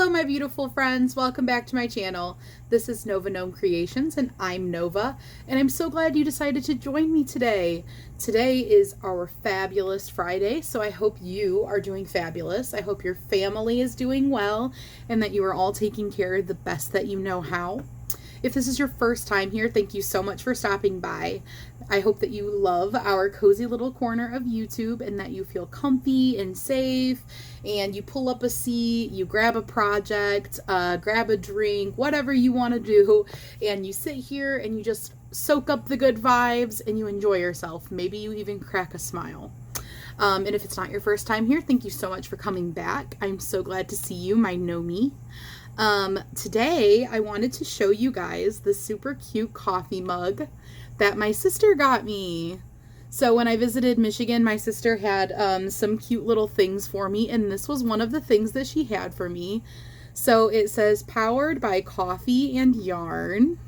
Hello my beautiful friends, welcome back to my channel. This is Nova Gnome Creations and I'm Nova, and I'm so glad you decided to join me today. Today is our fabulous Friday, so I hope you are doing fabulous. I hope your family is doing well and that you are all taking care of the best that you know how. If this is your first time here, thank you so much for stopping by. I hope that you love our cozy little corner of YouTube and that you feel comfy and safe and you pull up a seat, you grab a project, grab a drink, whatever you want to do, and you sit here and you just soak up the good vibes and you enjoy yourself. Maybe you even crack a smile. And if it's not your first time here, thank you so much for coming back. I'm so glad to see you, my Nomi. Today I wanted to show you guys the super cute coffee mug that my sister got me. So when I visited Michigan, my sister had some cute little things for me, and this was one of the things that she had for me. So it says powered by coffee and yarn.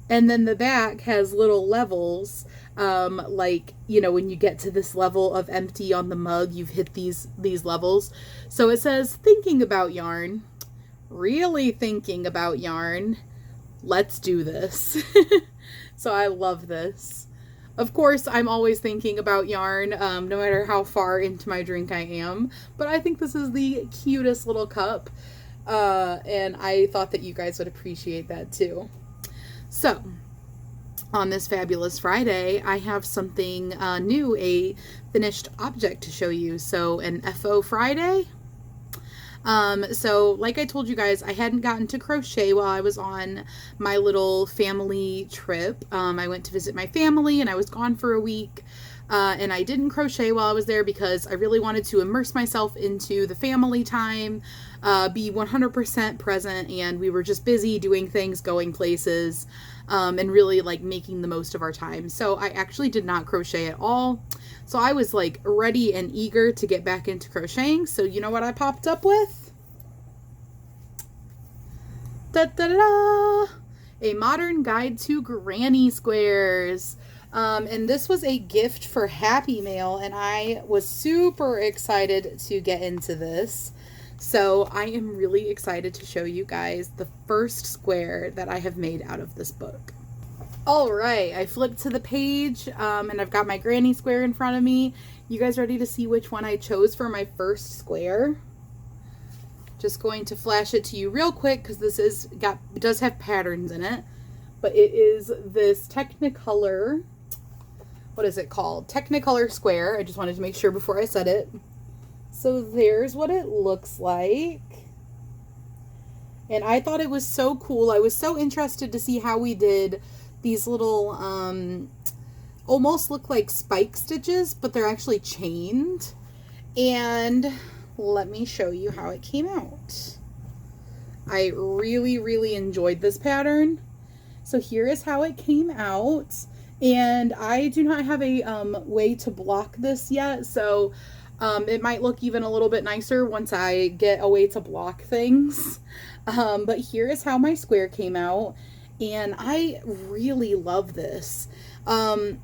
And then the back has little levels, like, you know, when you get to this level of empty on the mug, you've hit these levels. So it says, thinking about yarn, really thinking about yarn, let's do this. So I love this. Of course, I'm always thinking about yarn, no matter how far into my drink I am, but I think this is the cutest little cup, and I thought that you guys would appreciate that too. So, on this fabulous Friday, I have something new, a finished object to show you. So, an FO Friday. So, like I told you guys, I hadn't gotten to crochet while I was on my little family trip. I went to visit my family and I was gone for a week. And I didn't crochet while I was there because I really wanted to immerse myself into the family time, be 100% present, and we were just busy doing things, going places, and really like making the most of our time. So I actually did not crochet at all. So I was like ready and eager to get back into crocheting. So you know what I popped up with? Da-da-da-da! A modern guide to granny squares. And this was a gift for Happy Mail, and I was super excited to get into this. So I am really excited to show you guys the first square that I have made out of this book. All right, I flipped to the page, and I've got my granny square in front of me. You guys ready to see which one I chose for my first square? Just going to flash it to you real quick because this it does have patterns in it, but it is this Technicolor. What is it called? Technicolor square. I just wanted to make sure before I said it. So there's what it looks like. And I thought it was so cool. I was so interested to see how we did these little, almost look like spike stitches, but they're actually chained. And let me show you how it came out. I really, really enjoyed this pattern. So here is how it came out. And I do not have a way to block this yet, so it might look even a little bit nicer once I get a way to block things. But here is how my square came out, and I really love this.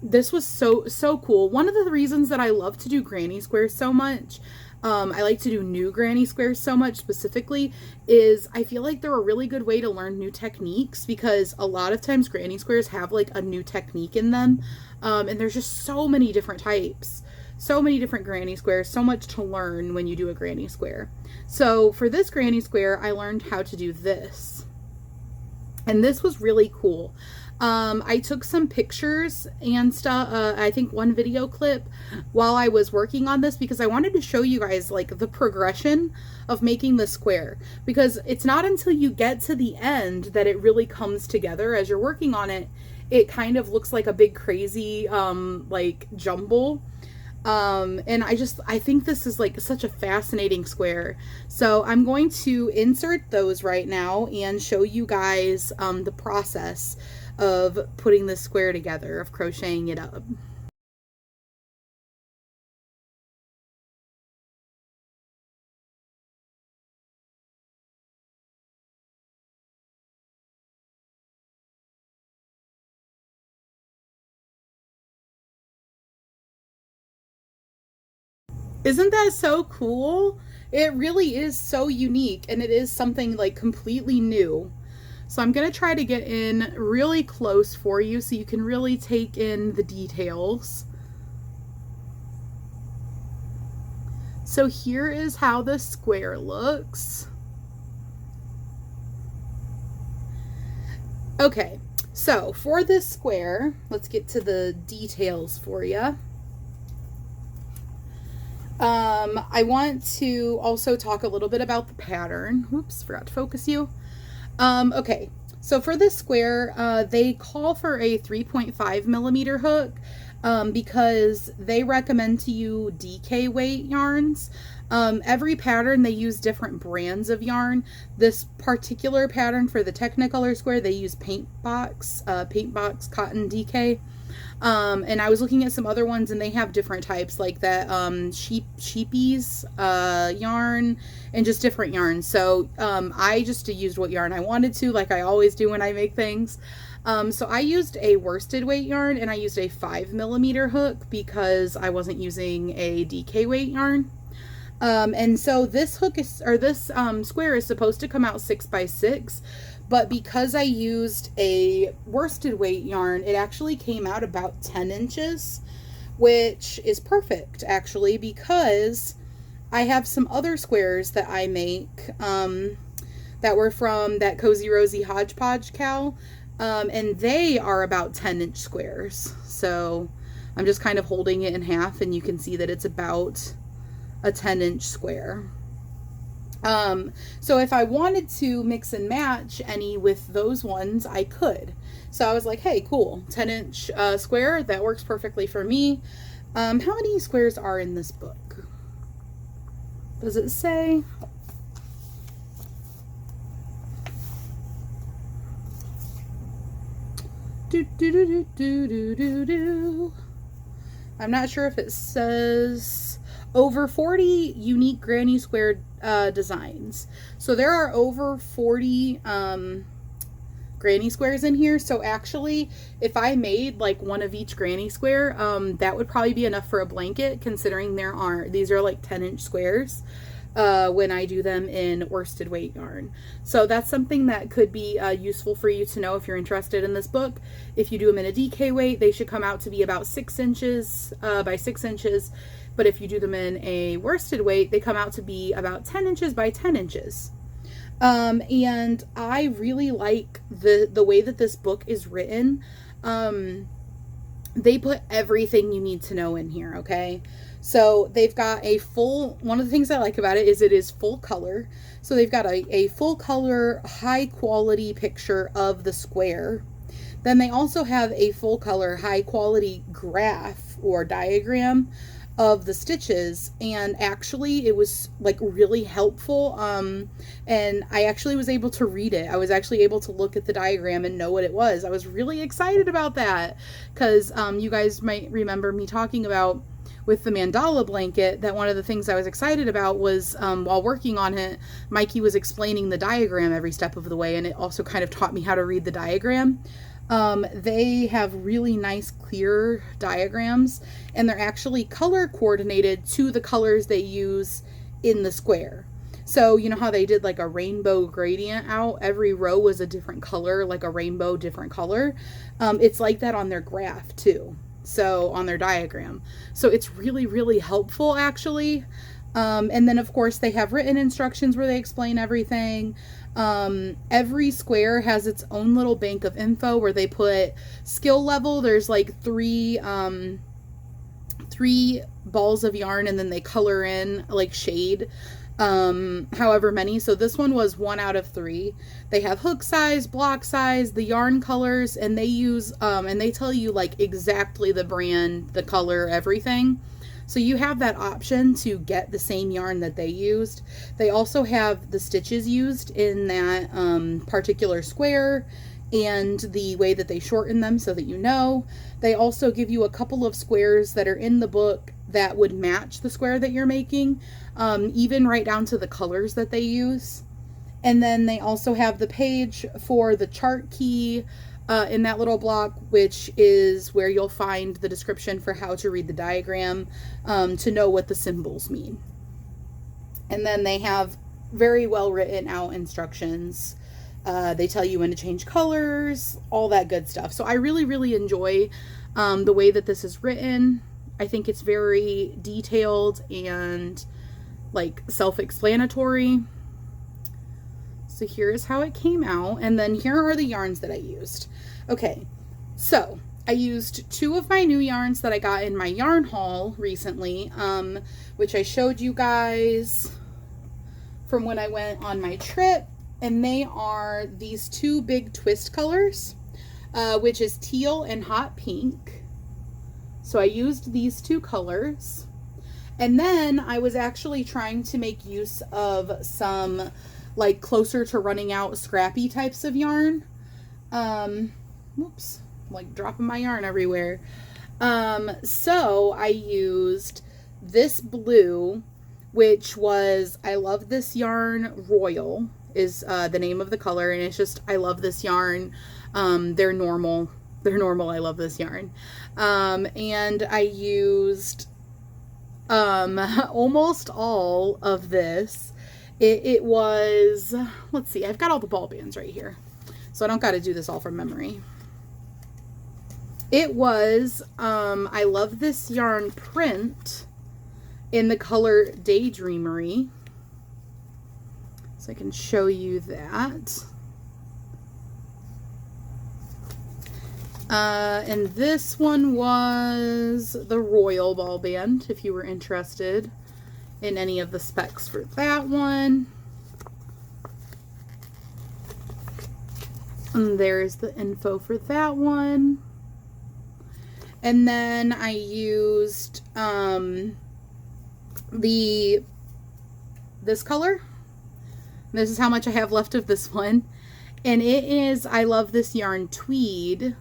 This was so cool. One of the reasons that I love to do granny squares so much, I like to do new granny squares so much specifically, is I feel like they're a really good way to learn new techniques, because a lot of times granny squares have like a new technique in them, and there's just so many different types, so many different granny squares, so much to learn when you do a granny square. So for this granny square, I learned how to do this, and this was really cool. I took some pictures and stuff, I think one video clip while I was working on this, because I wanted to show you guys like the progression of making the square, because it's not until you get to the end that it really comes together. As you're working on it, it kind of looks like a big crazy like jumble. And I think this is like such a fascinating square. So I'm going to insert those right now and show you guys the process of putting this square together, of crocheting it up. Isn't that so cool? It really is so unique, and it is something like completely new. So I'm going to try to get in really close for you so you can really take in the details. So here is how the square looks. Okay, so for this square, let's get to the details for you. I want to also talk a little bit about the pattern. Whoops, forgot to focus you. Okay, so for this square, they call for a 3.5 millimeter hook because they recommend to you DK weight yarns. Every pattern, they use different brands of yarn. This particular pattern for the Technicolor square, they use paint box cotton DK. And I was looking at some other ones, and they have different types like that sheepies yarn and just different yarns. So I just used what yarn I wanted to, like I always do when I make things. So I used a worsted weight yarn, and I used a 5 millimeter hook because I wasn't using a DK weight yarn. And so this hook is, or this square is supposed to come out 6 by 6, but because I used a worsted weight yarn, it actually came out about 10 inches, which is perfect actually, because I have some other squares that I make that were from that Cozy Rosie Hodgepodge cow, and they are about 10-inch squares. So I'm just kind of holding it in half, and you can see that it's about a 10-inch square. So if I wanted to mix and match any with those ones, I could. So I was like, hey, cool, 10-inch square, that works perfectly for me. How many squares are in this book? Does it say? I'm not sure if it says. Over 40 unique granny square designs. So there are over 40 granny squares in here. So actually, if I made like one of each granny square, that would probably be enough for a blanket, considering these are like 10-inch squares when I do them in worsted weight yarn. So that's something that could be useful for you to know if you're interested in this book. If you do them in a DK weight, they should come out to be about 6 inches by 6 inches. But if you do them in a worsted weight, they come out to be about 10 inches by 10 inches. And I really like the way that this book is written. They put everything you need to know in here, okay? So they've got one of the things I like about it is it is full color. So they've got a full color, high quality picture of the square. Then they also have a full color, high quality graph or diagram of the stitches, and actually it was like really helpful, and I actually was able to read it. I was actually able to look at the diagram and know what it was. I was really excited about that because you guys might remember me talking about with the mandala blanket that one of the things I was excited about was while working on it, Mikey was explaining the diagram every step of the way, and it also kind of taught me how to read the diagram. They have really nice clear diagrams, and they're actually color coordinated to the colors they use in the square. So you know how they did like a rainbow gradient out? Every row was a different color, like a rainbow different color. It's like that on their graph too. So on their diagram. So it's really, really helpful actually. And then of course they have written instructions where they explain everything. Every square has its own little bank of info where they put skill level. There's like three balls of yarn, and then they color in like shade however many. So this one was 1 out of 3. They have hook size, block size, the yarn colors, and they use and they tell you like exactly the brand, the color, everything. So you have that option to get the same yarn that they used. They also have the stitches used in that particular square and the way that they shorten them so that you know. They also give you a couple of squares that are in the book that would match the square that you're making, even right down to the colors that they use. And then they also have the page for the chart key in that little block, which is where you'll find the description for how to read the diagram to know what the symbols mean. And then they have very well written out instructions. They tell you when to change colors, all that good stuff. So I really, really enjoy the way that this is written. I think it's very detailed and like self-explanatory. So here's how it came out. And then here are the yarns that I used. Okay, so I used 2 of my new yarns that I got in my yarn haul recently, which I showed you guys from when I went on my trip. And they are these 2 big twist colors, which is teal and hot pink. So I used these 2 colors. And then I was actually trying to make use of some like closer to running out scrappy types of yarn. Whoops, like dropping my yarn everywhere. So I used this blue, which was, I love this yarn, Royal is the name of the color, and it's just, I love this yarn. They're normal, I love this yarn. And I used almost all of this. It was, let's see, I've got all the ball bands right here, so I don't got to do this all from memory. It was, I love this yarn print in the color Daydreamery. So I can show you that. And this one was the Royal ball band, if you were interested in any of the specs for that one. And there's the info for that one. And then I used this color. This is how much I have left of this one. And it is, I love this yarn, Tweed,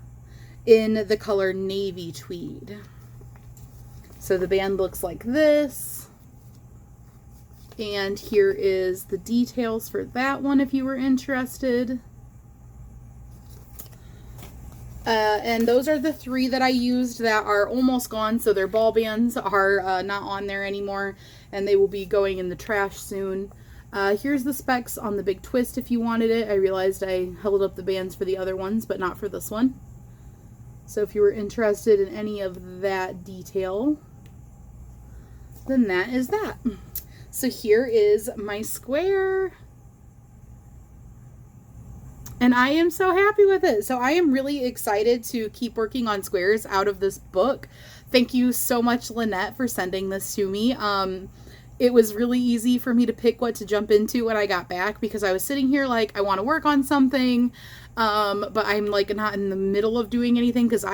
in the color Navy Tweed. So the band looks like this. And here is the details for that one if you were interested. And those are the 3 that I used that are almost gone. So their ball bands are not on there anymore, and they will be going in the trash soon. Here's the specs on the big twist if you wanted it. I realized I held up the bands for the other ones, but not for this one. So if you were interested in any of that detail, then that is that. So here is my square. And I am so happy with it. So I am really excited to keep working on squares out of this book. Thank you so much, Lynette, for sending this to me. It was really easy for me to pick what to jump into when I got back, because I was sitting here like, I want to work on something, but I'm like not in the middle of doing anything, because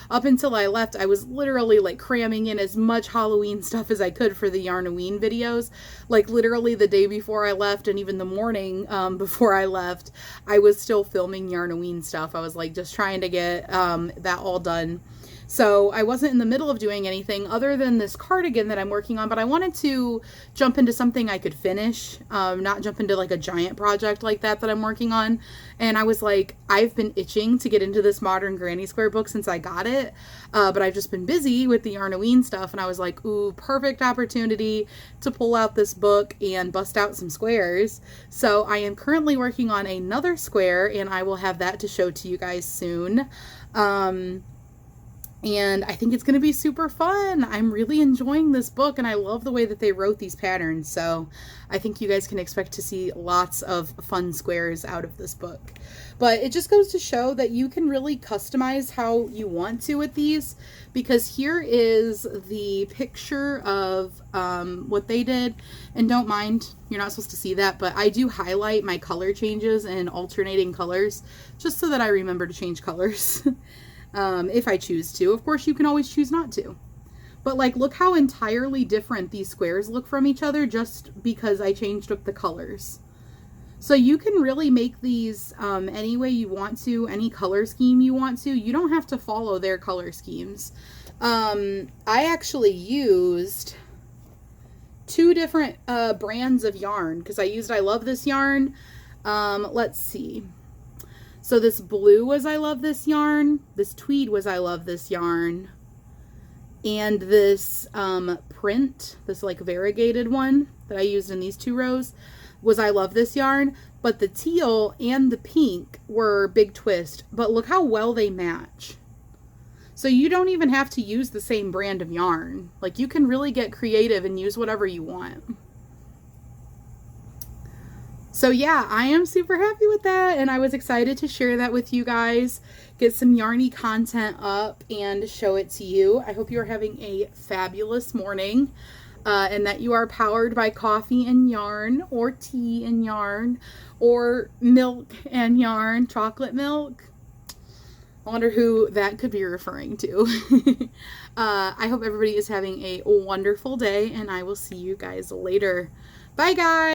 up until I left, I was literally like cramming in as much Halloween stuff as I could for the Yarnoween videos. Like literally the day before I left, and even the morning before I left, I was still filming Yarnoween stuff. I was like just trying to get that all done. So I wasn't in the middle of doing anything other than this cardigan that I'm working on, but I wanted to jump into something I could finish, not jump into like a giant project like that I'm working on. And I was like, I've been itching to get into this Modern Granny Square book since I got it, but I've just been busy with the Yarnoween stuff, and I was like, ooh, perfect opportunity to pull out this book and bust out some squares. So I am currently working on another square, and I will have that to show to you guys soon. And I think it's going to be super fun. I'm really enjoying this book, and I love the way that they wrote these patterns. So I think you guys can expect to see lots of fun squares out of this book. But it just goes to show that you can really customize how you want to with these, because here is the picture of what they did. And don't mind, you're not supposed to see that, but I do highlight my color changes and alternating colors just so that I remember to change colors. If I choose to. Of course, you can always choose not to. But like, look how entirely different these squares look from each other just because I changed up the colors. So you can really make these any way you want to, any color scheme you want to. You don't have to follow their color schemes. I actually used 2 different brands of yarn, because I love this yarn. Let's see. So this blue was I love this yarn, this tweed was I love this yarn, and this print, this like variegated one that I used in these 2 rows was I love this yarn, but the teal and the pink were Big Twist, but look how well they match. So you don't even have to use the same brand of yarn. Like, you can really get creative and use whatever you want. So yeah, I am super happy with that, and I was excited to share that with you guys, get some yarny content up and show it to you. I hope you are having a fabulous morning, and that you are powered by coffee and yarn, or tea and yarn, or milk and yarn, chocolate milk. I wonder who that could be referring to. I hope everybody is having a wonderful day, and I will see you guys later. Bye, guys.